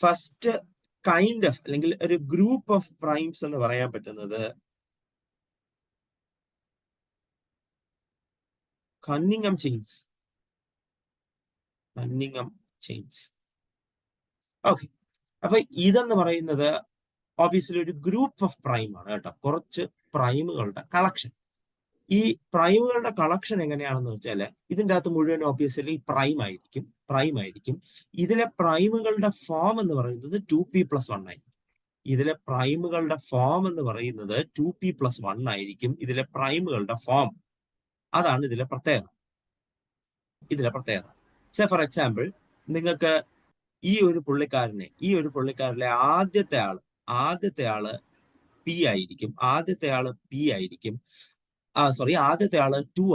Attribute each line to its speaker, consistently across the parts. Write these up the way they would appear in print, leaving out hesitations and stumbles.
Speaker 1: First kind of അല്ലെങ്കിൽ ഒരു group of primes എന്ന് പറയാൻ പറ്റുന്നത് കണ്ണിങ്ങം ചെയിൻസ്. ഓക്കെ, അപ്പൊ ഇതെന്ന് പറയുന്നത് ഓബിയസ്ലി ഒരു ഗ്രൂപ്പ് ഓഫ് പ്രൈം ആണ് കേട്ടോ, കുറച്ച് പ്രൈമുകളുടെ കളക്ഷൻ. ഈ പ്രൈമുകളുടെ കളക്ഷൻ എങ്ങനെയാണെന്ന് വെച്ചാൽ ഇതിൻ്റെ അകത്ത് മുഴുവൻ ഓബിയസ്ലി പ്രൈം ആയിരിക്കും. ഇതിലെ പ്രൈമുകളുടെ ഫോം എന്ന് പറയുന്നത് 2p+1 ആയിരിക്കും. ഇതിലെ പ്രൈമുകളുടെ ഫോം എന്ന് പറയുന്നത് 2p+1 ആയിരിക്കും. ഇതിലെ പ്രൈമുകളുടെ ഫോം, അതാണ് ഇതിലെ പ്രത്യേകത. സേ ഫോർ എക്സാമ്പിൾ, നിങ്ങൾക്ക് ഈ ഒരു പുള്ളിക്കാരനിലെ ആദ്യത്തെ ആള് പി ആയിരിക്കും. ആദ്യത്തെ ആള് 2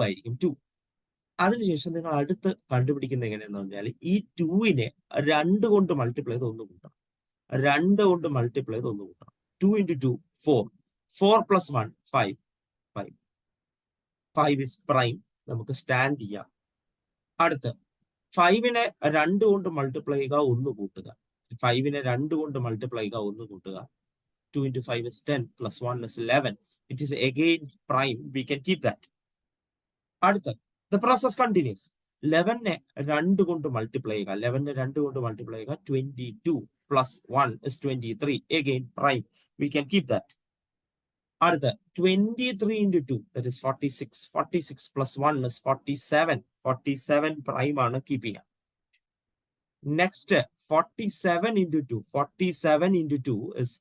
Speaker 1: ആയിരിക്കും. 2. അതിനുശേഷം നിങ്ങൾ അടുത്ത് കണ്ടുപിടിക്കുന്നത് എങ്ങനെയാന്ന് പറഞ്ഞാൽ ഈ 2നെ 2 കൊണ്ട് മൾട്ടിപ്ലൈ ചെയ്ത് 1 കൂട്ടണം. 2 × 2 4. 4 + 1 5. 5 is പ്രൈം. നമുക്ക് സ്റ്റാൻഡ് ചെയ്യാം. അടുത്ത് 5നെ 2 കൊണ്ട് മൾട്ടിപ്ലൈ ചെയ്യുക, 1 കൂട്ടുക. 5നെ 2 കൊണ്ട് മൾട്ടിപ്ലൈ ചെയ്യുക, 1 കൂട്ടുക. 2 × 5 is 10 + 1 is 11. It is again prime. We can keep that. അടുത്ത the process continues. 11നെ 2 കൊണ്ട് മൾട്ടിപ്ലൈ ചെയ്യുക. 22 + 1 is 23. Again prime. We can keep that. അടുത്ത 23 × 2, that is 46. 46 + 1 is 47. 47 prime ആണ്, കീപ്പ് ചെയ്യാം. നെക്സ്റ്റ് 47 × 2. 47 × 2 is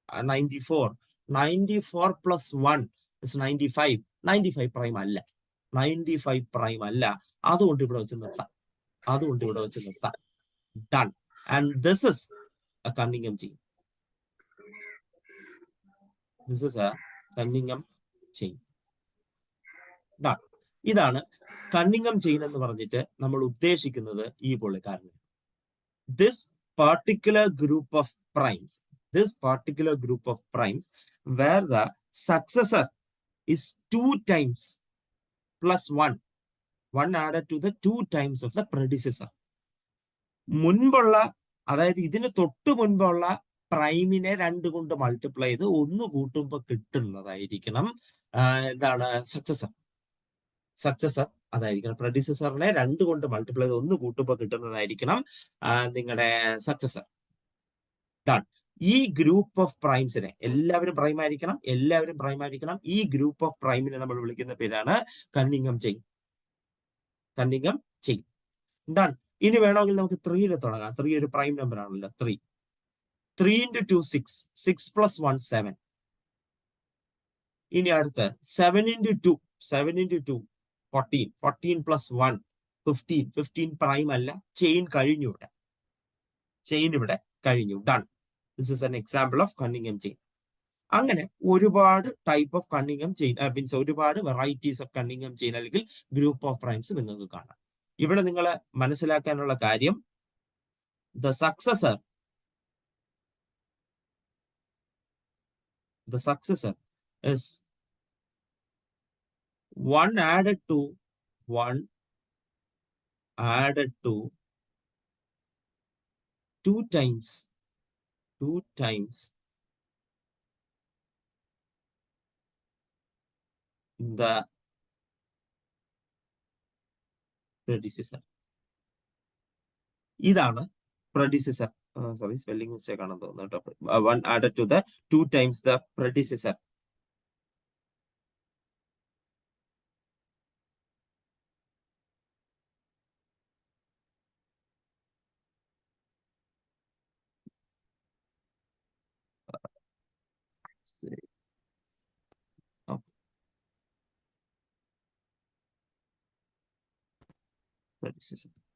Speaker 1: 94. 94 + 1 is 95. 95 പ്രൈം അല്ല. 95 prime അല്ല. അതുകൊണ്ട് ഇവിടെ വെച്ച് നിർത്താം. Done. And this is a Cunningham chain. Done. ഇതാണ് കണ്ണിങ്ങം ചെയിൻ എന്ന് പറഞ്ഞിട്ട് നമ്മൾ ഉദ്ദേശിക്കുന്നത് ഈ പുള്ളിക്കാരനെ. This particular group of primes where the successor is 2 times +1 added to the 2 times of the predecessor. മുൻപുള്ള, അതായത് ഇതിന് തൊട്ട് മുൻപുള്ള പ്രൈമിനെ 2 കൊണ്ട് മൾട്ടിപ്ലൈ ചെയ്ത് 1 കൂട്ടുമ്പോൾ കിട്ടുന്നതായിരിക്കണം എന്താണ് സക്സസർ. അതായിരിക്കണം പ്രഡിസസറിനെ 2 കൊണ്ട് മൾട്ടിപ്ലൈ ചെയ്ത് 1 കൂട്ടുമ്പോൾ കിട്ടുന്നതായിരിക്കണം നിങ്ങളുടെ സക്സസർ. ഡൺ. ഈ ഗ്രൂപ്പ് ഓഫ് പ്രൈംസിനെ എല്ലാവരും പ്രൈം ആയിരിക്കണം. ഈ ഗ്രൂപ്പ് ഓഫ് പ്രൈമിനെ നമ്മൾ വിളിക്കുന്ന പേരാണ് കണ്ണിങ്ങം ചെയിൻ. ഡൺ. ഇനി വേണമെങ്കിൽ നമുക്ക് 3 തുടങ്ങാം. 3 ഒരു പ്രൈം നമ്പർ ആണല്ലോ. 3 × 2 6. 6 + 1 7. ഇനി അടുത്ത് 7 × 2. 14. 14 + 1 15. 15 പ്രൈം അല്ല. ചെയിൻ ഇവിടെ കഴിഞ്ഞു. Done. This is an example of Cunningham chain. അങ്ങനെ ഒരുപാട് type of Cunningham chain, means ഒരുപാട് വെറൈറ്റീസ് ഓഫ് കണ്ണിങ്ങം ചെയിൻ അല്ലെങ്കിൽ ഗ്രൂപ്പ് ഓഫ് പ്രൈംസ് നിങ്ങൾക്ക് കാണാം. ഇവിടെ നിങ്ങൾ മനസ്സിലാക്കാനുള്ള കാര്യം, the successor is 1 added to 2 times the predecessor. ഇതാണ് predecessor. Sorry, spelling mistake ആണെന്ന് തോന്നുന്നു കേട്ടോ. 1 added to the 2 times the predecessor.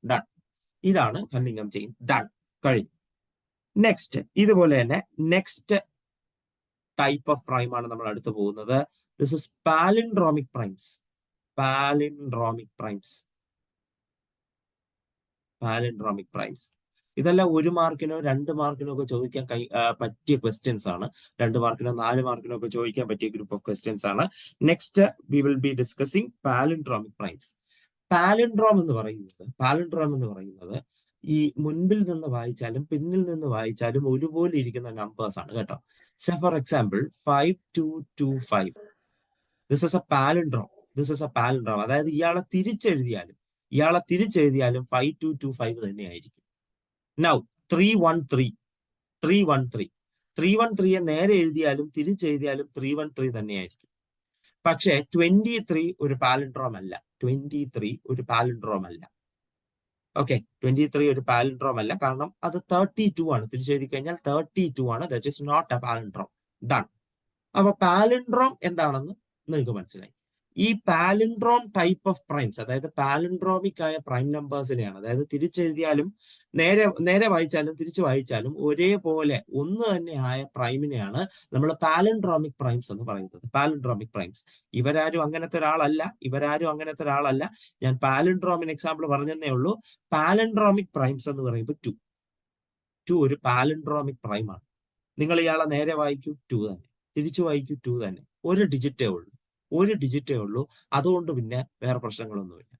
Speaker 1: Done. ഇതാണ് കണ്ണിങ്ങം ചെയിൻ. ഡൺ, കഴിഞ്ഞു. നെക്സ്റ്റ് ഇതുപോലെ തന്നെ നെക്സ്റ്റ് ടൈപ്പ് ഓഫ് പ്രൈം ആണ് നമ്മൾ അടുത്ത് പോകുന്നത്. This is palindromic primes. ഇതെല്ലാം 1 മാർക്കിനോ 2 മാർക്കിനോ ഒക്കെ ചോദിക്കാൻ പറ്റിയ ക്വസ്റ്റ്യൻസ് ആണ്. 2 മാർക്കിനോ 4 മാർക്കിനോ ഒക്കെ ചോദിക്കാൻ പറ്റിയ ഗ്രൂപ്പ് ഓഫ് ക്വസ്റ്റ്യൻസ് ആണ്. Next we will be discussing palindromic primes. Palindrome എന്ന് പറയുന്നത് ഈ മുൻപിൽ നിന്ന് വായിച്ചാലും പിന്നിൽ നിന്ന് വായിച്ചാലും ഒരുപോലെ ഇരിക്കുന്ന നമ്പേഴ്സ് ആണ് കേട്ടോ. So for example 5225, this is A palindrome. This is A palindrome. അതായത് ഇയാളെ തിരിച്ചെഴുതിയാലും 5225 തന്നെയായിരിക്കും. നൗ 313, 313യെ നേരെ എഴുതിയാലും തിരിച്ചെഴുതിയാലും 313 തന്നെയായിരിക്കും. പക്ഷേ 23 ഒരു പാലിൻഡ്രോം അല്ല. 23 ഒരു പാലിൻഡ്രോം അല്ല. ഓക്കെ, 23 ഒരു പാലിൻഡ്രോം അല്ല, കാരണം അത് 32 ആണ്. തിരിച്ചെഴുതി കഴിഞ്ഞാൽ 32 ആണ്. That is not a palindrome. Done. അപ്പൊ പാലിൻഡ്രോം എന്താണെന്ന് നിങ്ങൾക്ക് മനസ്സിലായി. ഈ പാലിൻഡ്രോം ടൈപ്പ് ഓഫ് പ്രൈംസ്, അതായത് പാലിൻഡ്രോമിക് ആയ പ്രൈം നമ്പേഴ്സിനെയാണ്, അതായത് തിരിച്ചെഴുതിയാലും നേരെ വായിച്ചാലും തിരിച്ചു വായിച്ചാലും ഒരേപോലെ ഒന്ന് തന്നെ ആയ പ്രൈമിനെയാണ് നമ്മൾ പാലിൻഡ്രോമിക് പ്രൈംസ് എന്ന് പറയുന്നത്. Palindromic primes. ഇവരാരും അങ്ങനത്തെ ഒരാളല്ല. ഞാൻ പാലിൻഡ്രോമിന് എക്സാമ്പിൾ പറഞ്ഞതേ ഉള്ളൂ. പാലിൻഡ്രോമിക് പ്രൈംസ് എന്ന് പറയുമ്പോൾ 2 ഒരു പാലിൻഡ്രോമിക് പ്രൈം ആണ്. നിങ്ങൾ ഇയാളെ നേരെ വായിക്കൂ 2 തന്നെ, തിരിച്ചു വായിക്കൂ 2 തന്നെ. ഒരു ഡിജിറ്റേ ഉള്ളൂ. അതുകൊണ്ട് പിന്നെ വേറെ പ്രശ്നങ്ങളൊന്നുമില്ല.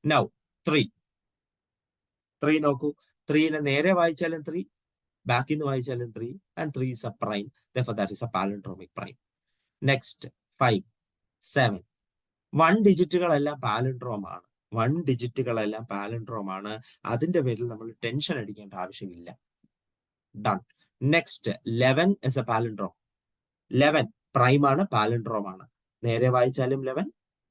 Speaker 1: നൗ 3 നോക്കൂ. 3നെ നേരെ വായിച്ചാലും 3, ബാക്കിൽ നിന്ന് വായിച്ചാലും 3, and 3 is a prime. Therefore, that is a palindromic prime. Next 5, 7. 1 ഡിജിറ്റുകളെല്ലാം palindrome ആണ്. അതിന്റെ പേരിൽ നമ്മൾ ടെൻഷൻ അടിക്കേണ്ട ആവശ്യമില്ല. Done. Next 11 is a palindrome. 11 prime ആണ്, പാലിൻഡ്രോം ആണ്. നേരെ വായിച്ചാലും 11,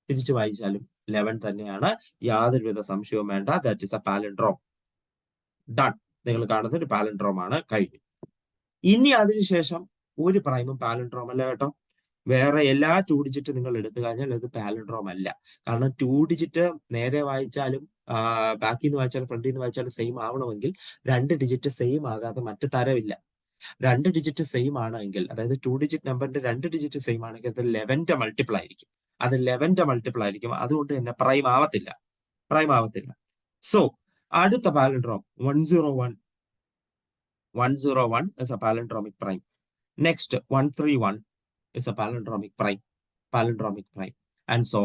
Speaker 1: തിരിച്ചു വായിച്ചാലും 11 തന്നെയാണ്. യാതൊരുവിധ സംശയവും വേണ്ട. That is A palindrome. Done. നിങ്ങൾ കാണുന്ന ഒരു പാലിൻഡ്രോം ആണ്. കഴിഞ്ഞു. ഇനി അതിനുശേഷം ഒരു പ്രൈമും പാലിൻഡ്രോം അല്ല കേട്ടോ. വേറെ എല്ലാ 2 ഡിജിറ്റ് നിങ്ങൾ എടുത്തു കഴിഞ്ഞാൽ അത് പാലിൻഡ്രോം അല്ല. കാരണം 2 ഡിജിറ്റ് നേരെ വായിച്ചാലും ബാക്കിൽ നിന്ന് വായിച്ചാലും ഫ്രണ്ടിൽ നിന്ന് വായിച്ചാലും സെയിം ആവണമെങ്കിൽ 2 ഡിജിറ്റ് സെയിം ആകാതെ മറ്റു തരമില്ല. 2 ഡിജിറ്റ് സെയിം ആണെങ്കിൽ, അതായത് 2 ഡിജിറ്റ് നമ്പറിന്റെ 2 ഡിജിറ്റ് സെയിം ആണെങ്കിൽ അത് 11ന്റെ മൾട്ടിപ്പിൾ ആയിരിക്കും. അതുകൊണ്ട് തന്നെ പ്രൈം ആവത്തില്ല. സോ അടുത്ത palindrome 101 is a palindromic prime. Next 131 is a palindromic prime, and so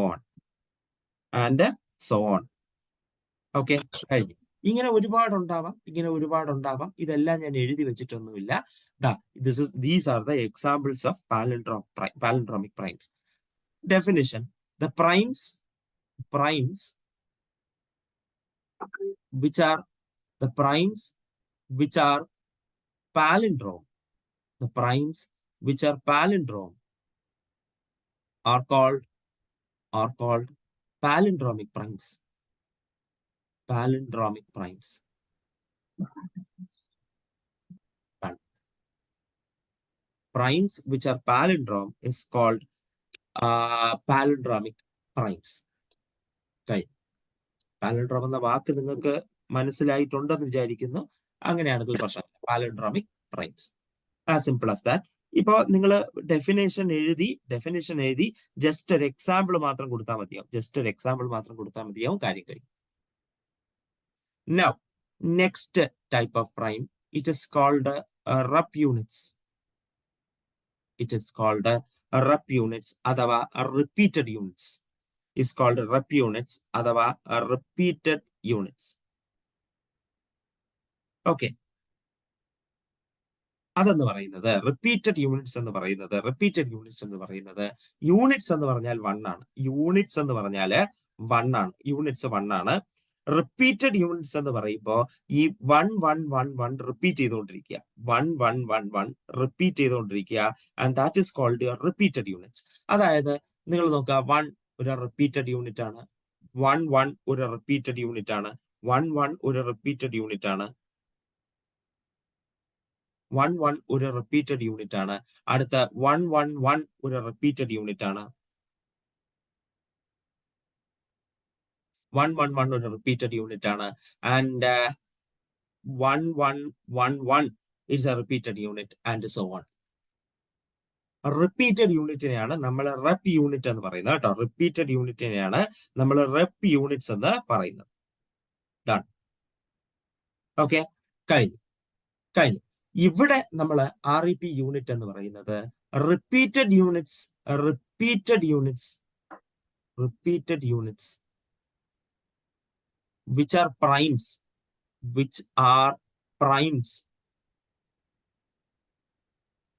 Speaker 1: on. Okay, കഴിഞ്ഞു. ഇങ്ങനെ ഒരുപാടുണ്ടാവാം. ഇതെല്ലാം ഞാൻ എഴുതി വെച്ചിട്ടൊന്നുമില്ല. These are the examples of palindromic primes. Definition: the primes which are palindrome, are called palindromic primes. Primes which are palindrome is called palindromic primes. Palindrome എന്ന വാക്ക് നിങ്ങൾക്ക് മനസ്സിലായിട്ടുണ്ടെന്ന് വിചാരിക്കുന്നു. അങ്ങനെയാണെങ്കിൽ പ്രശ്നം. Palindromic primes, as simple as that. ഇപ്പൊ നിങ്ങൾ definition എഴുതി just ഒരു example മാത്രം കൊടുത്താൽ മതിയാവും. കാര്യം കഴിയും. Now, next type of prime, it is called rep units. അഥവാ repeated units. ഓക്കെ, അതെന്ന് പറയുന്നത് റിപ്പീറ്റഡ് യൂണിറ്റ്സ് എന്ന് പറയുന്നത് യൂണിറ്റ്സ് എന്ന് പറഞ്ഞാൽ 1 ആണ്. യൂണിറ്റ്സ് 1 ആണ്. റിപ്പീറ്റഡ് യൂണിറ്റ്സ് എന്ന് പറയുമ്പോൾ ഈ 1 റിപ്പീറ്റ് ചെയ്തുകൊണ്ടിരിക്കുക. And that is called your repeated units. അതായത് നിങ്ങൾ നോക്കുക, 1 ഒരു റിപ്പീറ്റഡ് യൂണിറ്റ് ആണ്, 1 ഒരു റിപ്പീറ്റഡ് യൂണിറ്റ് ആണ്, 1 ഒരു റിപ്പീറ്റഡ് യൂണിറ്റ് ആണ്, 1 ഒരു റിപ്പീറ്റഡ് യൂണിറ്റ് ആണ്. അടുത്ത 1 ഒരു റിപ്പീറ്റഡ് യൂണിറ്റ് ആണ്, 1 ഒരു റിപ്പീറ്റഡ് യൂണിറ്റ് ആണ്, and 1 is a repeated unit, and so on. Repeated യൂണിറ്റിനെയാണ് നമ്മൾ റെപ്പ് യൂണിറ്റ് എന്ന് പറയുന്നത് കേട്ടോ. റിപ്പീറ്റഡ് യൂണിറ്റിനെയാണ് നമ്മൾ റെപ്പ് യൂണിറ്റ്സ് എന്ന് പറയുന്നത്. ഡൺ. ഓക്കെ, കഴിഞ്ഞു. ഇവിടെ നമ്മൾ REP യൂണിറ്റ് എന്ന് പറയുന്നത് repeated units which are primes which are primes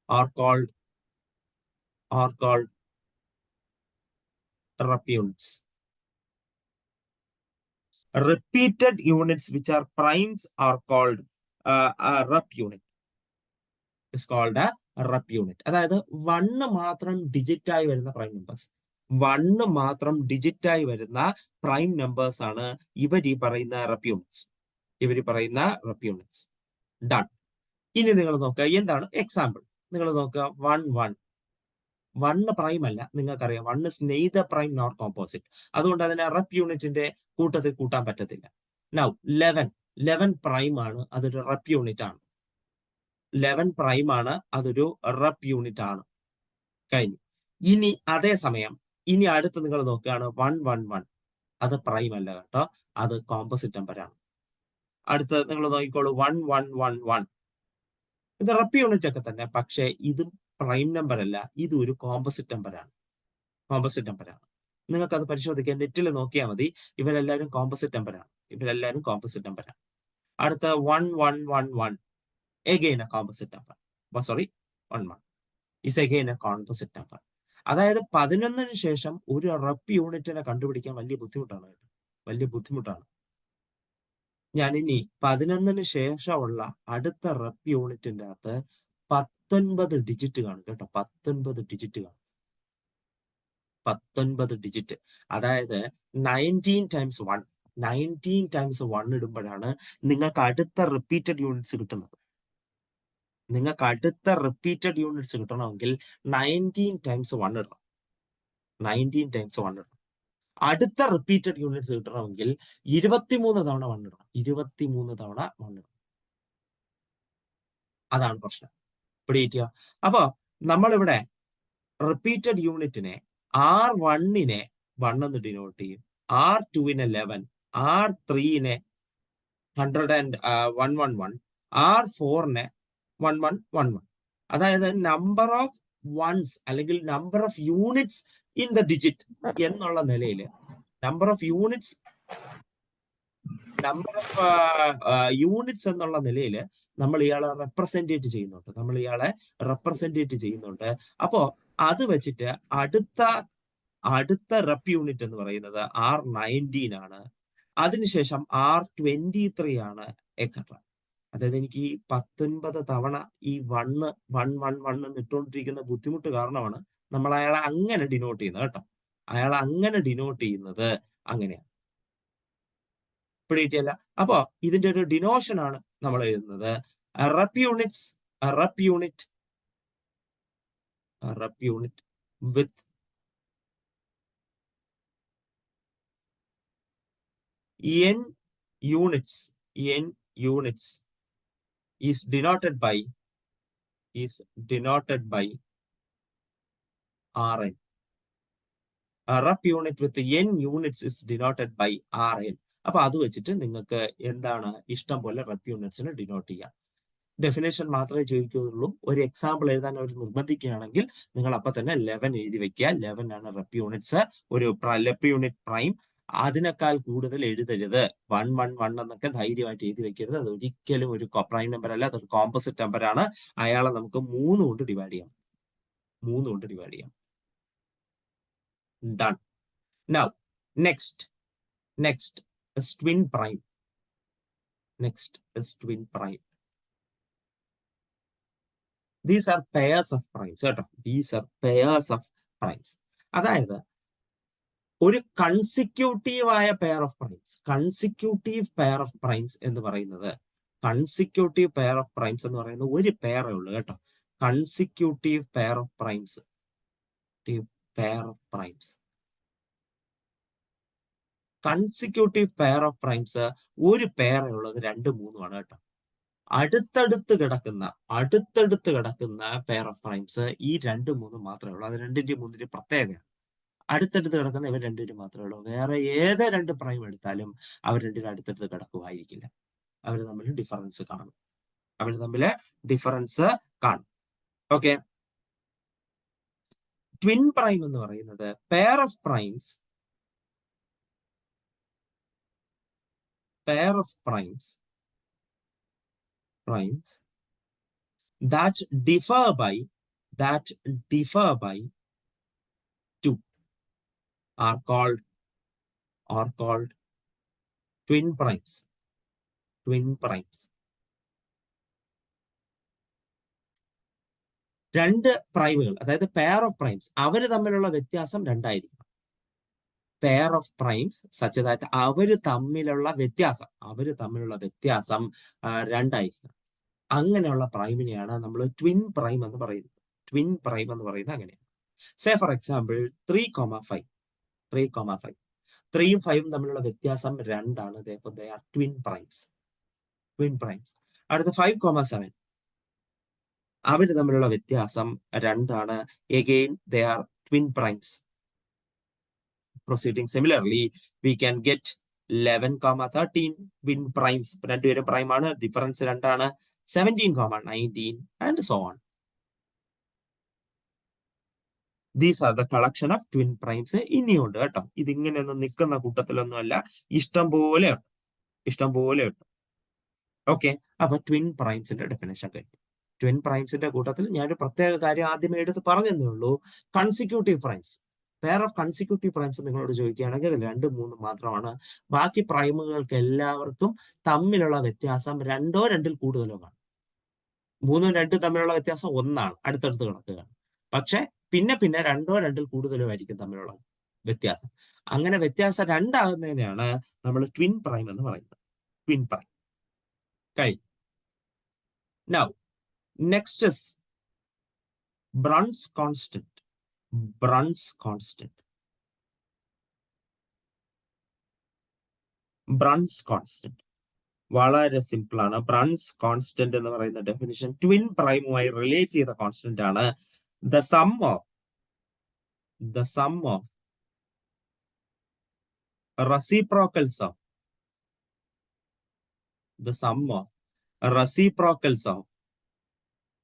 Speaker 1: are called rep units. Repeated units which are primes are called a rep unit. Is called a rep unit. അതായത് 1 മാത്രം digit ആയി വരുന്ന prime numbers, 1 മാത്രം digit ആയി വരുന്ന prime numbers ആണ് ഇവർ ഈ പറയുന്ന റെപ്പ് യൂണിറ്റ്സ്. ഡൺ. ഇനി നിങ്ങൾ നോക്കുക എന്താണ് എക്സാമ്പിൾ. നിങ്ങൾ നോക്കുക 1 1 1 പ്രൈം അല്ല, നിങ്ങൾക്കറിയാം 1 is neither prime nor composite. അതുകൊണ്ട് അതിനെ റെപ്പ് യൂണിറ്റിന്റെ കൂട്ടത്തിൽ കൂട്ടാൻ പറ്റത്തില്ല. നൗ 11 പ്രൈം ആണ്, അതൊരു റെപ്പ് യൂണിറ്റ് ആണ്. 11 പ്രൈം ആണ്, അതൊരു റെപ്പ് യൂണിറ്റ് ആണ്. കഴിഞ്ഞു. ഇനി അതേസമയം ഇനി അടുത്ത് നിങ്ങൾ നോക്കുകയാണ് 1 1 1, അത് പ്രൈം അല്ല കേട്ടോ, അത് കോമ്പോസിറ്റ് നമ്പർ ആണ്. അടുത്ത് നിങ്ങൾ നോക്കിക്കോളൂ 1 1 1 1, ഇത് റെപ്പ് യൂണിറ്റ് ഒക്കെ തന്നെ, പക്ഷേ ഇത് പ്രൈം നമ്പർ അല്ല, ഇത് ഒരു കോമ്പോസിറ്റ് നമ്പർ ആണ്. നിങ്ങൾക്ക് അത് പരിശോധിക്കാൻ നെറ്റിൽ നോക്കിയാൽ മതി. ഇവരെല്ലാവരും കോമ്പോസിറ്റ് നമ്പർ ആണ്. അടുത്ത 1 1 1 1, again a composite number. 1 1 is again a composite number. അതായത് 11 ശേഷം ഒരു റെപ്പ് യൂണിറ്റിനെ കണ്ടുപിടിക്കാൻ വലിയ ബുദ്ധിമുട്ടാണ്. ഞാൻ ഇനി 11 ശേഷമുള്ള അടുത്ത റെപ്പ് യൂണിറ്റിന്റെ അകത്ത് 19 ഡിജിറ്റ് കാണും കേട്ടോ. 19 ഡിജിറ്റ്. അതായത് 19 ടൈംസ് 1 ഇടുമ്പോഴാണ് നിങ്ങൾക്ക് അടുത്ത റിപ്പീറ്റഡ് യൂണിറ്റ്സ് കിട്ടുന്നത്. നിങ്ങൾക്ക് അടുത്ത റിപ്പീറ്റഡ് യൂണിറ്റ്സ് കിട്ടണമെങ്കിൽ 19 ടൈംസ് 1 ഇടണം. അടുത്ത റിപ്പീറ്റഡ് യൂണിറ്റ്സ് കിട്ടണമെങ്കിൽ 23 തവണ 1 ഇടണം. അതാണ് പ്രശ്നം. പിടികിട്ടിയോ? അപ്പോ നമ്മളിവിടെ റിപ്പീറ്റഡ് യൂണിറ്റിനെ R1നെ 1 എന്ന് ഡിനോട്ട് ചെയ്യും, R2നെ 11, R3നെ 111, R4നെ 1111. അതായത് നമ്പർ ഓഫ് വൺസ് അല്ലെങ്കിൽ number of units in the digit എന്നുള്ള നിലയിൽ നമ്പർ ഓഫ് യൂണിറ്റ്സ് എന്നുള്ള നിലയിൽ നമ്മൾ ഇയാളെ റെപ്രസെന്റേറ്റ് ചെയ്യുന്നുണ്ട്. അപ്പോ അത് വെച്ചിട്ട് അടുത്ത റെപ്പ് യൂണിറ്റ് എന്ന് പറയുന്നത് R19 ആണ്. അതിനുശേഷം R23 ആണ്, എക്സെട്ര. അതായത് എനിക്ക് ഈ 19 തവണ ഈ 1 1 1 1 എന്ന് ഇട്ടുകൊണ്ടിരിക്കുന്ന ബുദ്ധിമുട്ട് കാരണമാണ് നമ്മൾ അയാളെ അങ്ങനെ ഡിനോട്ട് ചെയ്യുന്നത് കേട്ടോ. അങ്ങനെയാണ്. പിടികിട്ടിയല്ല? അപ്പോ ഇതിന്റെ ഒരു ഡിനോഷൻ ആണ് നമ്മൾ എഴുതുന്നത്. Rep unit with n units is denoted by Rn. A rep unit with n units is denoted by Rn. അപ്പൊ അത് വെച്ചിട്ട് നിങ്ങൾക്ക് എന്താണ് ഇഷ്ടം പോലെ റെപ്പ് യൂണിറ്റ്സിനെ ഡിനോട്ട് ചെയ്യാം. ഡെഫിനേഷൻ മാത്രമേ ചോദിക്കുകയുള്ളൂ. ഒരു എക്സാമ്പിൾ എഴുതാൻ അവർ നിർബന്ധിക്കുകയാണെങ്കിൽ നിങ്ങൾ അപ്പൊ തന്നെ 11 എഴുതി വെക്കുക. 11 ആണ് റെപ്പ് യൂണിറ്റ്സ്, ഒരു റെപ്പ് യൂണിറ്റ് പ്രൈം. അതിനേക്കാൾ കൂടുതൽ എഴുതരുത്. 1 1 1 എന്നൊക്കെ ധൈര്യമായിട്ട് എഴുതി വെക്കരുത്. അത് ഒരിക്കലും ഒരു പ്രൈം നമ്പർ അല്ല, അതൊരു കോമ്പോസിറ്റ് നമ്പർ ആണ്. അയാളെ നമുക്ക് 3 കൊണ്ട് ഡിവൈഡ് ചെയ്യാം. Done. Now, next is twin prime. These are pairs of primes. അതായത് ഒരു കൺസിക്യൂട്ടീവ് ആയ പെയർ ഓഫ് പ്രൈംസ് എന്ന് പറയുന്നത് ഒരു പെയറേ ഉള്ളൂ കേട്ടോ. കൺസിക്യൂട്ടീവ് പെയർ ഓഫ് പ്രൈംസ് ഒരു പെയറേ ഉള്ളത് 2 3 ആണ് കേട്ടോ. അടുത്തടുത്ത് കിടക്കുന്ന പെയർ ഓഫ് പ്രൈംസ് ഈ 2 3 മാത്രമേ ഉള്ളൂ. അത് 2 3 പ്രത്യേകതയാണ്. അടുത്തടുത്ത് കിടക്കുന്ന ഇവർ 2 മാത്രമേ ഉള്ളൂ. വേറെ ഏത് 2 പ്രൈം എടുത്താലും അവർ 2 അടുത്തടുത്ത് കിടക്കുമായിരിക്കില്ല. അവർ തമ്മിൽ ഡിഫറൻസ് കാണും. ഓക്കെ. ട്വിൻ പ്രൈം എന്ന് പറയുന്നത് pair of primes primes that differ by 2 are called twin primes. രണ്ട് പ്രൈമുകൾ, അതായത് പെയർ ഓഫ് പ്രൈംസ്, അവര് തമ്മിലുള്ള വ്യത്യാസം രണ്ടായിരിക്കും. Pair of primes such that അവര് തമ്മിലുള്ള വ്യത്യാസം രണ്ടായിരിക്കും. അങ്ങനെയുള്ള പ്രൈമിനെയാണ് നമ്മൾ ട്വിൻ പ്രൈം എന്ന് പറയുന്നത്. അങ്ങനെയാണ്. Say for example 3,5. 3യും 5ഉം തമ്മിലുള്ള വ്യത്യാസം രണ്ടാണ്. They are twin primes. അടുത്ത 5,7, അവര് തമ്മിലുള്ള വ്യത്യാസം രണ്ടാണ്. Again they are twin primes. Proceeding similarly, we can get 11,13 twin primes. രണ്ടുപേരും പ്രൈം ആണ്, ഡിഫറൻസ് രണ്ടാണ്. 17,19 and so on. These are the collection of twin primes. ഇനിയുണ്ട് കേട്ടോ. ഇതിങ്ങനെയൊന്നും നിൽക്കുന്ന കൂട്ടത്തിലൊന്നുമല്ല, ഇഷ്ടം പോലെ ഉണ്ട്. ഓക്കെ, അപ്പൊ ട്വിൻ പ്രൈംസിന്റെ ഡെഫിനേഷൻ കഴിഞ്ഞു. ട്വിൻ പ്രൈംസിന്റെ കൂട്ടത്തിൽ ഞാനൊരു പ്രത്യേക കാര്യം ആദ്യമേ എടുത്ത് പറഞ്ഞതേ ഉള്ളൂ. Consecutive primes, pair of consecutive primes നിങ്ങളോട് ചോദിക്കുകയാണെങ്കിൽ അത് 2, 3 മാത്രമാണ്. ബാക്കി പ്രൈമുകൾക്ക് എല്ലാവർക്കും തമ്മിലുള്ള വ്യത്യാസം 2 2 കൂടുതലോ കാണും. 3 2 തമ്മിലുള്ള വ്യത്യാസം 1 അടുത്തടുത്ത് കിടക്കുകയാണ്. പക്ഷെ പിന്നെ 2 2 കൂടുതലോ ആയിരിക്കും തമ്മിലുള്ള വ്യത്യാസം. അങ്ങനെ വ്യത്യാസം 2 ആകുന്നതിനെയാണ് നമ്മൾ ട്വിൻ പ്രൈം എന്ന് പറയുന്നത്. ട്വിൻ പ്രൈം കഴിഞ്ഞു. Now, next is Brunn's constant. വളരെ സിമ്പിൾ ആണ്. ബ്രൺസ് കോൺസ്റ്റന്റ് എന്ന് പറയുന്ന ഡെഫിനിഷൻ ട്വിൻ പ്രൈമുമായി റിലേറ്റ് ചെയ്ത കോൺസ്റ്റന്റ് ആണ്. The sum of reciprocals of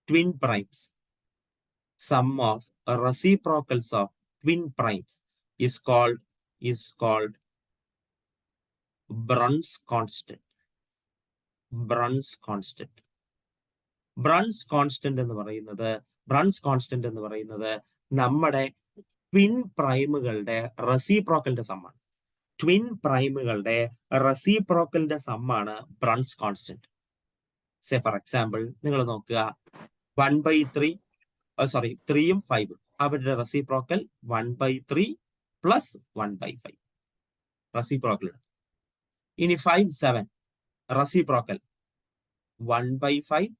Speaker 1: twin primes. Sum of reciprocals of twin primes is called Brunn's constant. Brunn's constant എന്ന് പറയുന്നത് നമ്മുടെ ട്വിൻ പ്രൈമുകളുടെ റെസിപ്രോക്കലിന്റെ സമ്മാണ്. ട്വിൻ പ്രൈമുകളുടെ റെസിപ്രോക്കലിന്റെ സമ്മാണ് Brun's constant. Say for example നിങ്ങൾ നോക്കുക, 1/3 3യും 5ഉം അവരുടെ റെസിപ്രോക്കൽ 1/3 പ്ലസ് 1/5 റെസിപ്രോക്കൽ. ഇനി 5, 7 reciprocal 1/5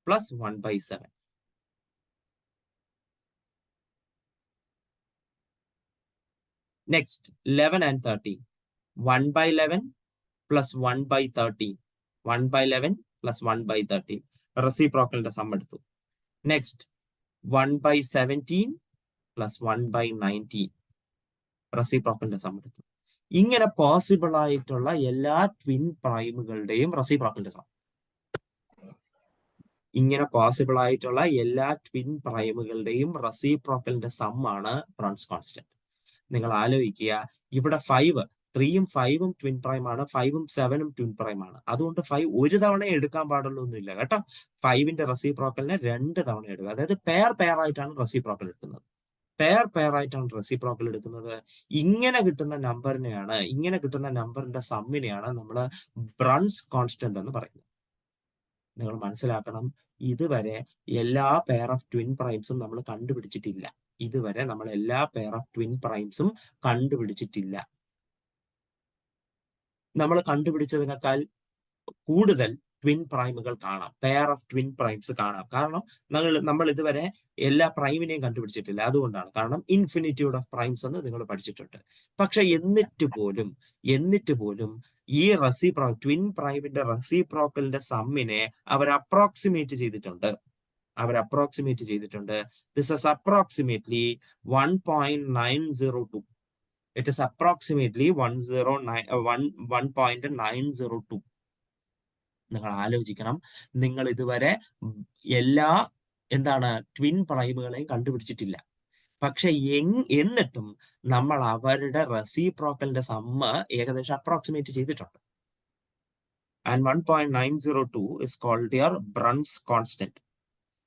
Speaker 1: plus 1/7. Next, 11 and 13. 1/11 plus 1/13. 1/11 plus 1/13. റെസിപ്രോക്കലിന്റെ some എടുത്തു. Next 1/17 plus 1/19. റെസിപ്രോക്കലിന്റെ സം എടുത്തു. ഇങ്ങനെ പോസിബിൾ ആയിട്ടുള്ള എല്ലാ ട്വിൻ പ്രൈമുകളുടെയും റെസിപ്രോക്കലിന്റെ സം. സമ്മാണ് Brun's constant. നിങ്ങൾ ആലോചിക്കുക, ഇവിടെ 3യും 5ഉം ട്വിൻ പ്രൈം ആണ്, 5ഉം 7ഉം ട്വിൻ പ്രൈം ആണ്. അതുകൊണ്ട് 5 ഒരു തവണ എടുക്കാൻ പാടുള്ളൊന്നുമില്ല കേട്ടോ. 5ന്റെ റെസിപ്രോക്കലിനെ 2 തവണ എടുക്കുക. അതായത് പെയർ ആയിട്ടാണ് റെസിപ്രോക്കൽ എടുക്കുന്നത്. ഇങ്ങനെ കിട്ടുന്ന നമ്പറിന്റെ സമ്മിനെയാണ് നമ്മൾ ബ്രൺസ് കോൺസ്റ്റന്റ് എന്ന് പറയുന്നത്. നിങ്ങൾ മനസ്സിലാക്കണം, ഇതുവരെ എല്ലാ പെയർ ഓഫ് ട്വിൻ പ്രൈംസും നമ്മൾ കണ്ടുപിടിച്ചിട്ടില്ല. നമ്മൾ കണ്ടുപിടിച്ചതിനേക്കാൾ കൂടുതൽ ട്വിൻ പ്രൈമുകൾ കാണാം, പെയർ ഓഫ് ട്വിൻ പ്രൈംസ് കാണാം. കാരണം നമ്മൾ ഇതുവരെ എല്ലാ പ്രൈമിനെയും കണ്ടുപിടിച്ചിട്ടില്ല. അതുകൊണ്ടാണ്. കാരണം ഇൻഫിനിറ്റ്യൂഡ് ഓഫ് പ്രൈംസ് എന്ന് നിങ്ങൾ പഠിച്ചിട്ടുണ്ട്. പക്ഷെ എന്നിട്ട് പോലും ഈ ട്വിൻ പ്രൈമിന്റെ റെസിപ്രോക്കലിന്റെ സമ്മിനെ അവർ അപ്രോക്സിമേറ്റ് ചെയ്തിട്ടുണ്ട്. This is approximately 1.902. It is approximately 1.902. നിങ്ങൾ ആലോചിക്കണം, നിങ്ങൾ ഇതുവരെ എല്ലാ ട്വിൻ പ്രൈമുകളെയും കണ്ടുപിടിച്ചിട്ടില്ല. പക്ഷെ എന്നിട്ടും നമ്മൾ അവരുടെ റെസിപ്രോക്കലിന്റെ സമ്മ് ഏകദേശം അപ്രോക്സിമേറ്റ് ചെയ്തിട്ടുണ്ട്. and 1.902 is called your Bruns constant.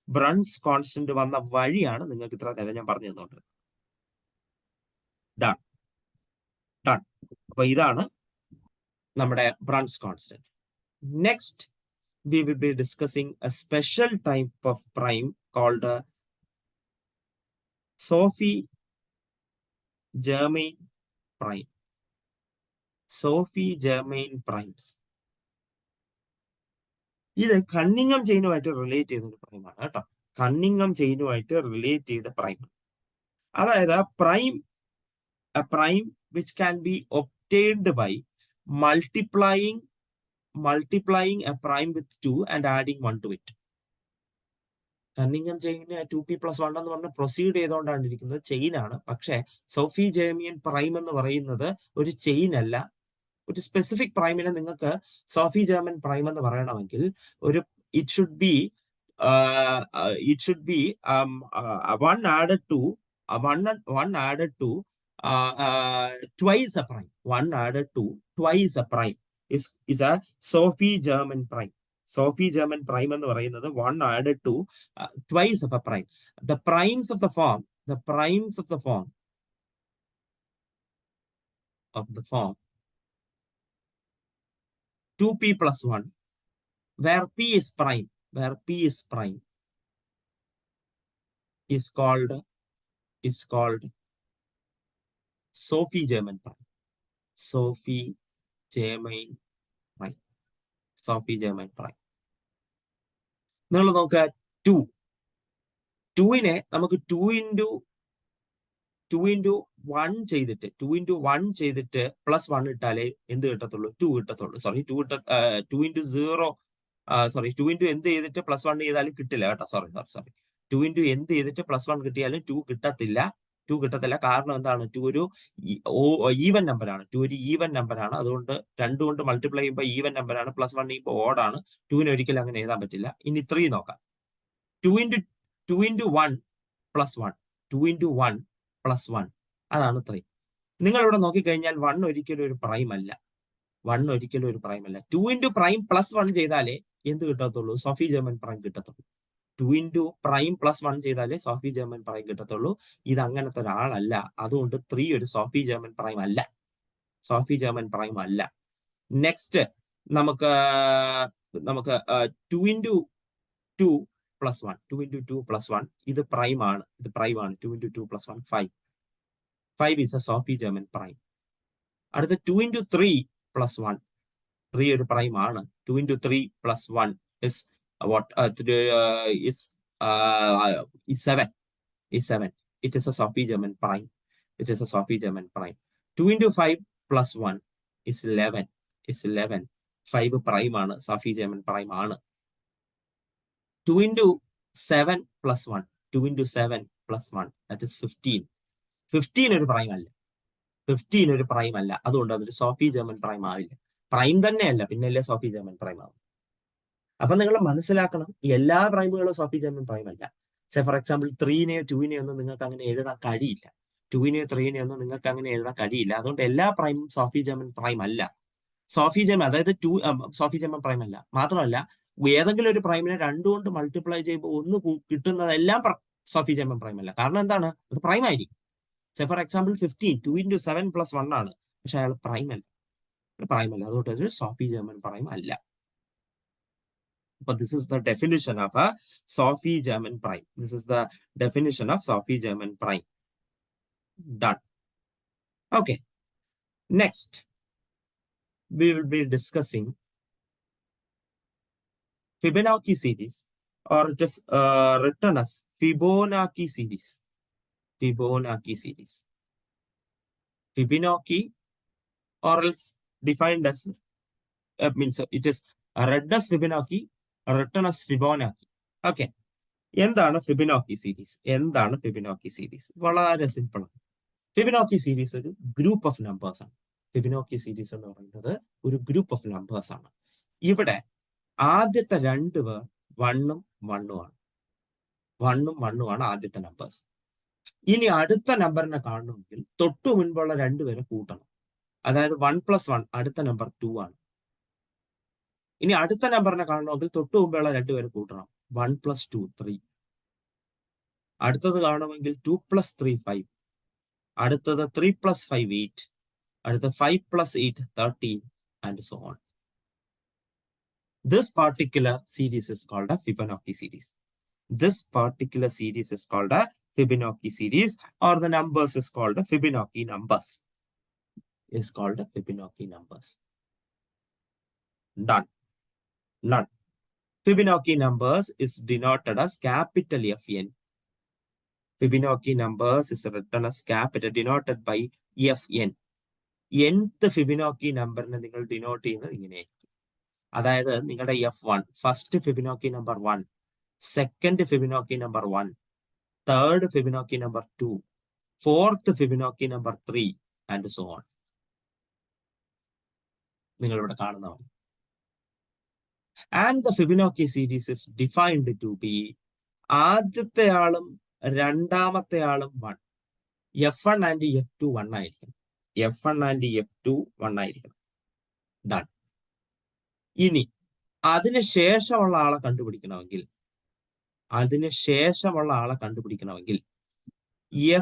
Speaker 1: Bruns constant വന്ന വഴിയാണ് നിങ്ങൾക്ക് ഇത്ര നേരം ഞാൻ പറഞ്ഞു തന്നുകൊണ്ട്. Done done. അപ്പൊ ഇതാണ് നമ്മുടെ Bruns constant. Next, we will be discussing a special type of prime called Sophie-Germain prime. Sophie-Germain primes. ഇത് കണ്ണിങ്ങം ചെയിനുമായിട്ട് റിലേറ്റ് ചെയ്ത ഒരു പ്രൈമാണ് കേട്ടോ. കണ്ണിങ്ങം ചെയിനുമായിട്ട് റിലേറ്റ് ചെയ്ത പ്രൈം. അതായത് a prime which can be obtained by multiplying a prime with 2 and adding 1 to it. കണ്ണിങ്ങം ചെയിന് 2p+1 എന്ന് പറഞ്ഞ് proceed ചെയ്തുകൊണ്ടാണ് ഇരിക്കുന്നത്. ചെയിനാണ്. പക്ഷേ സോഫി ജേമിയൻ പ്രൈം എന്ന് പറയുന്നത് ഒരു ചെയിൻ അല്ല. ഒരു സ്പെസിഫിക് പ്രൈമിനെ നിങ്ങൾക്ക് സോഫി ജേർമൻ പ്രൈം എന്ന് പറയണമെങ്കിൽ ഒരു it should be 1 added to twice a prime. 1 added to twice a prime is a Sophie German prime. Sophie German prime എന്ന് പറയുന്നത് 1 added to twice of a prime. The primes of the form 2p+1 where p is prime is called Sophie German prime. Sophie German prime. നിങ്ങൾ നോക്കുക 2നെ നമുക്ക് 2 into 1 ചെയ്തിട്ട് +1 ഇട്ടാലേ എന്ത് കിട്ടത്തുള്ളൂ? 2 കിട്ടത്തുള്ളൂ. Sorry 2 into 0 sorry 2 into എന്ത് ചെയ്തിട്ട് +1 ചെയ്താലും കിട്ടില്ല കേട്ടോ. സോറി 2 into എന്ത് ചെയ്തിട്ട് +1 കിട്ടിയാലും 2 കിട്ടത്തില്ല. കാരണം എന്താണ്? 2 ഒരു ഈവൻ നമ്പറാണ്. 2 ഒരു ഈവൻ നമ്പറാണ്. അതുകൊണ്ട് 2 കൊണ്ട് മൾട്ടിപ്ലൈ ചെയ്യുമ്പോൾ ഈവൻ നമ്പറാണ്. +1 ചെയ്യുമ്പോൾ ഓഡാണ്. 2ന് ഒരിക്കലും അങ്ങനെ എഴുതാൻ പറ്റില്ല. ഇനി 3 നോക്കാം. 2 into 1 +1 2 into 1 +1 അതാണ് 3. നിങ്ങൾ ഇവിടെ നോക്കിക്കഴിഞ്ഞാൽ 1 ഒരിക്കലും ഒരു പ്രൈം അല്ല. 2 into പ്രൈം +1 ചെയ്താലേ എന്ത് കിട്ടത്തുള്ളൂ? സോഫി ജർമൻ പ്രൈം കിട്ടത്തുള്ളൂ. 2 into പ്രൈം +1 ചെയ്താലേ സോഫി ജർമൻ പ്രൈം കിട്ടത്തുള്ളൂ. ഇത് അങ്ങനത്തെ ഒരാളല്ല. അതുകൊണ്ട് 3 ഒരു സോഫി ജർമൻ പ്രൈം അല്ല. നെക്സ്റ്റ് നമുക്ക് 2 into 2 +1 ഇത് പ്രൈമാണ്. 2 into 2 +1 5 is a Sophie German prime. അടുത്ത 2 into 3 +1 3 ഒരു പ്രൈം ആണ്. 2 into 3 +1 is what is 7. It is a Sophie German prime. 2 into 5 +1 is 11. 5 prime ആണ്. Sophie German prime ആണ്. 2 into 7 +1 that is 15. 15 ഒരു prime അല്ല. അതുകൊണ്ട് അതൊരു സോഫി ജർമൻ പ്രൈം ആവില്ല. പ്രൈം തന്നെയല്ല, പിന്നല്ലേ സോഫി ജർമൻ പ്രൈം ആവും. അപ്പൊ നിങ്ങൾ മനസ്സിലാക്കണം, എല്ലാ പ്രൈമുകളും സോഫി ജർമൻ പ്രൈം അല്ല. ഫോർ എക്സാമ്പിൾ 3നെയോ 2നെയോ ഒന്നും നിങ്ങൾക്ക് അങ്ങനെ എഴുതാൻ കഴിയില്ല. 2നെയോ 3നെയോ ഒന്നും നിങ്ങൾക്ക് അങ്ങനെ എഴുതാൻ കഴിയില്ല. അതുകൊണ്ട് എല്ലാ പ്രൈമും സോഫി ജർമൻ പ്രൈം അല്ല. അതായത് സോഫി ജർമൻ പ്രൈം അല്ല. മാത്രമല്ല, ഏതെങ്കിലും ഒരു പ്രൈമിനെ 2 കൊണ്ട് മൾട്ടിപ്ലൈ ചെയ്യുമ്പോൾ 1 കിട്ടുന്നതെല്ലാം സോഫി ജർമൻ പ്രൈം അല്ല. കാരണം എന്താണ്? അത് പ്രൈം ആയിരിക്കും. ഫോർ എക്സാമ്പിൾ 15 2 into 7 +1 ആണ്. പക്ഷെ അയാൾ പ്രൈം അല്ല. അതുകൊണ്ട് അതൊരു സോഫി ജർമൻ പ്രൈം അല്ല. But this is the definition of a Sophie German prime. Done. Okay. Next, we will be discussing Fibonacci series, or it is written as Fibonacci series. Fibonacci, or else defined as means it is read as Fibonacci, written as Fibonacci. Okay. എന്താണ് Fibonacci series? വളരെ simple ആണ്. Fibonacci series ഒരു group of numbers ആണ്. Fibonacci series എന്ന് പറയുന്നത് ഒരു group of numbers ആണ്. ഇവിടെ ആദ്യത്തെ 2 പേർ 1ഉം 1ഉം ആണ് ആദ്യത്തെ നമ്പേഴ്സ്. ഇനി അടുത്ത നമ്പറിനെ കാണണമെങ്കിൽ തൊട്ടു മുൻപുള്ള 2 പേരെ കൂട്ടണം. അതായത് 1 + 1 അടുത്ത നമ്പർ 2 ആണ്. ഇനി അടുത്ത നമ്പറിനെ കാണണമെങ്കിൽ തൊട്ട് മുമ്പുള്ള രണ്ടുപേരെ കൂട്ടണം. 1 + 2 3. അടുത്തത് കാണുമെങ്കിൽ 2 + 3 5. അടുത്തത് 3 + 5 8. അടുത്ത 5 + 8 13 and so on. This particular series is called a Fibonacci series. This particular series is called a Fibonacci series, or the numbers is called a Fibonacci numbers. Is called a Fibonacci numbers. Done. None. Fibonacci numbers is denoted as capital Fn. Fibonacci numbers is written as capital, denoted by Fn. nth Fibonacci നമ്പറിനെ നിങ്ങൾ denote ചെയ്യുന്നത് ഇങ്ങനെയായിരിക്കും. അതായത് നിങ്ങളുടെ F1 first Fibonacci number 1, second Fibonacci number 1, third Fibonacci number 2, fourth Fibonacci number 3 and so on. നിങ്ങൾ ഇവിടെ കാണുന്നതാണ്. And the Fibonacci series is defined to be, ആദ്യത്തെ ആളും രണ്ടാമത്തെ ആളും 1. F1 ആൻഡ് F2 1 ആയിരിക്കണം. F1 ആൻഡ് F2 1 ആയിരിക്കണം. ഡൺ. ഇനി അതിനുശേഷമുള്ള ആളെ കണ്ടുപിടിക്കണമെങ്കിൽ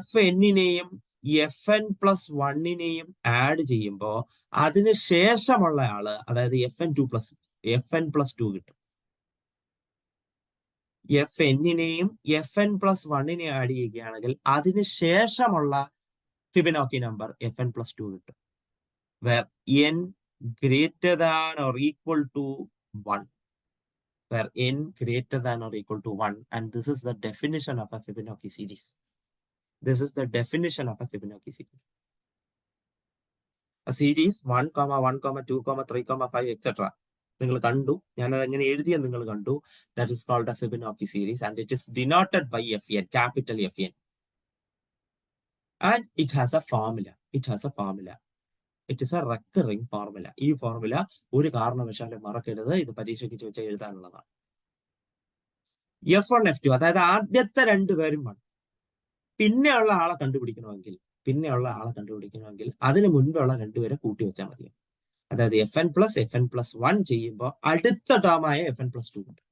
Speaker 1: Fn-നെയും Fn+1-നെയും ആഡ് ചെയ്യുമ്പോൾ അതിനുശേഷമുള്ള ആള്, അതായത് Fn+2 കിട്ടും. Fn-നെയും Fn+1-നെയും ആഡ് ചെയ്യുകയാണെങ്കിൽ അതിനുശേഷമുള്ള ഫിബൊനാച്ചി നമ്പർ Fn+2 കിട്ടും. Where n greater than or equal to 1. Where n greater than or equal to 1. And this is the definition of a Fibonacci series. This is the definition of a Fibonacci series. A series 1, 1, 2, 3, 5, etc. നിങ്ങൾ കണ്ടു, ഞാനത് എങ്ങനെ എഴുതിയെന്ന് നിങ്ങൾ കണ്ടു. That is called a Fibonacci series and it is denoted by Fn, capital Fn. And it has a formula. It is a recurring formula. ഈ formula ഒരു കാരണവശാലും മറക്കരുത്. ഇത് പരീക്ഷയ്ക്ക് ചോദിച്ചാൽ എഴുതാനുള്ളതാണ്. F1 F2, അതായത് ആദ്യത്തെ രണ്ടുപേരും 1. പിന്നെയുള്ള ആളെ കണ്ടുപിടിക്കണമെങ്കിൽ അതിന് മുൻപുള്ള രണ്ടുപേരെ കൂട്ടി വെച്ചാൽ മതി. അതായത് Fn+1 ചെയ്യുമ്പോൾ അടുത്ത ടേമായ Fn+2 കിട്ടും.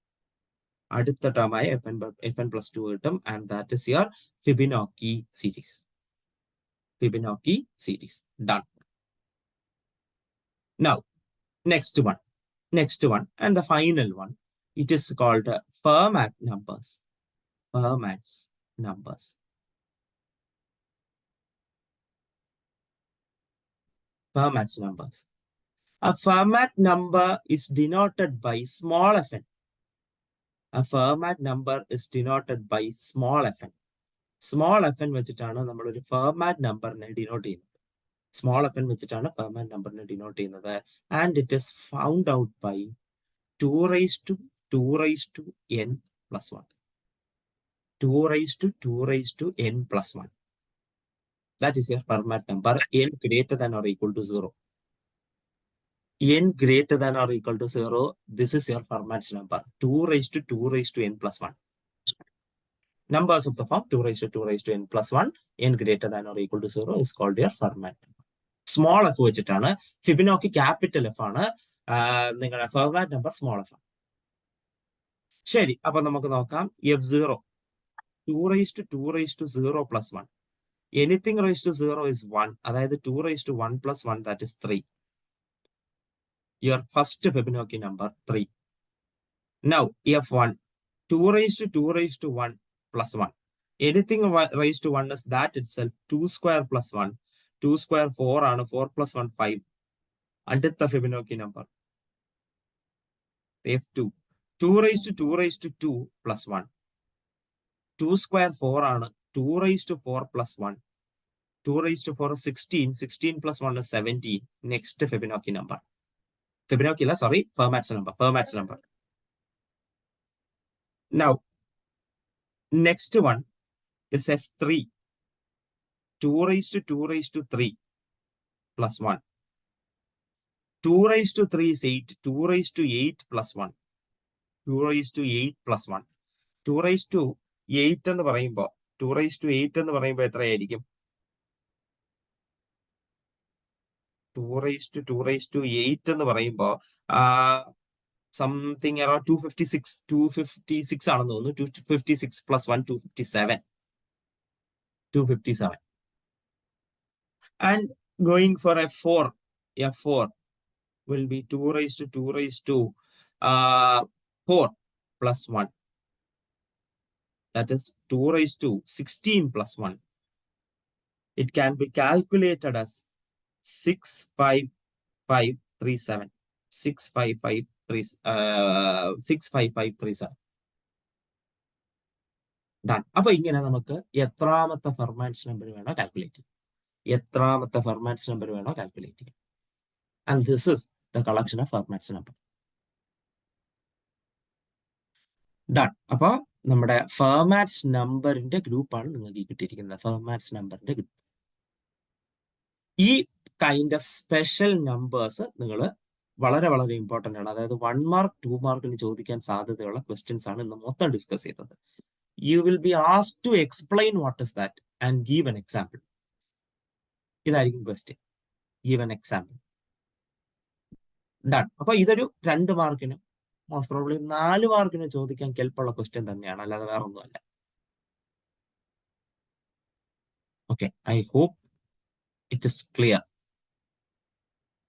Speaker 1: Fn+2 കിട്ടും. And that is your Fibonacci series. Done. Now, next one, and the final one, it is called Fermat numbers. Fermat's numbers. A Fermat number is denoted by small fn. A Fermat number is denoted by small fn. Small fn വെച്ചിട്ടാണ് നമ്മൾ ഒരു Fermat നമ്പറിനെ denote ചെയ്യുന്നത്. Small fn വെച്ചിട്ടാണ് Fermat നമ്പറിനെ denote ചെയ്യുന്നത്. And it is found out by 2 raised to n plus 1. 2 raised to n plus 1. That is your Fermat number. N greater than or equal to 0. N greater than or equal to 0. This is your Fermat number. 2 raised to n plus 1. Numbers of the form 2 raised to n plus 1. N greater than or equal to 0 is called your Fermat number. Small f വെച്ചിട്ടാണ്. Fibonacci capital F ആണ്. നിങ്ങളുടെ Fermat number small f. ശരി, അപ്പൊ നമുക്ക് നോക്കാം. F0 2 raised to 0 plus 1. Anything raised to 0 is 1. അതായത് 2 raised to 1 plus 1, that is 3. Your first Fibonacci number 3. Now F1 2 raised to 1 plus 1. Anything raised to 1 is that itself. 2 square plus 1. 2 square 4 ആണ്. 4 plus 1 5. അടുത്ത Fibonacci number F2 2 raised to 2 plus 1. 2 square 4 ആണ്. 2 raised to 4 plus 1. 2 raised to 4 is 16. 16 plus 1 is 17. Next Fibonacci number. Fermat's number. Now, next one is F3. 2 raised to 3 plus 1. 2 raised to 3 is 8. 2 raised to 8 plus 1. 2 raised to 8 plus 1. 2 raised to 8 എന്ന് പറയുമ്പോൾ എത്രയായിരിക്കും? 2 raised to 8 എന്ന് പറയുമ്പോൾ something around 256 ആണെന്ന് തോന്നുന്നു. 256 plus 1, 257. 257. And going for F4 will be 2 raised to 2 raised to 4 plus 1. That is 2 raised to 16 plus 1. It can be calculated as 65537. 65537. Done. അപ്പൊ ഇങ്ങനെ നമുക്ക് എത്രാമത്തെ ഫെർമാറ്റ്സ് നമ്പർ വേണോ കാൽക്കുലേറ്റ് ചെയ്യാം. എത്രാമത്തെ ഫെർമാറ്റ്സ് നമ്പർ വേണോ കാൽക്കുലേറ്റ് ചെയ്യാം. And this is the collection of Fermat's number. Done. അപ്പൊ നമ്മുടെ ഫെർമാറ്റ്സ് നമ്പറിന്റെ ഗ്രൂപ്പാണ് നിങ്ങൾക്ക് കിട്ടിയിരിക്കുന്നത്. ഫെർമാറ്റ്സ് നമ്പറിന്റെ ഗ്രൂപ്പ്. ഈ കൈൻഡ് ഓഫ് സ്പെഷ്യൽ നമ്പേഴ്സ് നിങ്ങൾ വളരെ വളരെ ഇമ്പോർട്ടൻ്റ് ആണ്. അതായത് 1 മാർക്ക് 2 മാർക്കിന് ചോദിക്കാൻ സാധ്യതയുള്ള ക്വസ്റ്റ്യൻസ് ആണ് ഇന്ന് മൊത്തം ഡിസ്കസ് ചെയ്തത്. You will be asked to explain what is that and give an example. ഇതായിരിക്കും question. Give an example. Done. അപ്പൊ ഇതൊരു 2 മാർക്കിനും മോസ്റ്റ് പ്രോബ്ലി 4 മാർക്കിനും ചോദിക്കാൻ കെൽപ്പുള്ള ക്വസ്റ്റ്യൻ തന്നെയാണ്, അല്ലാതെ വേറെ ഒന്നുമല്ല. Okay, I hope it is clear.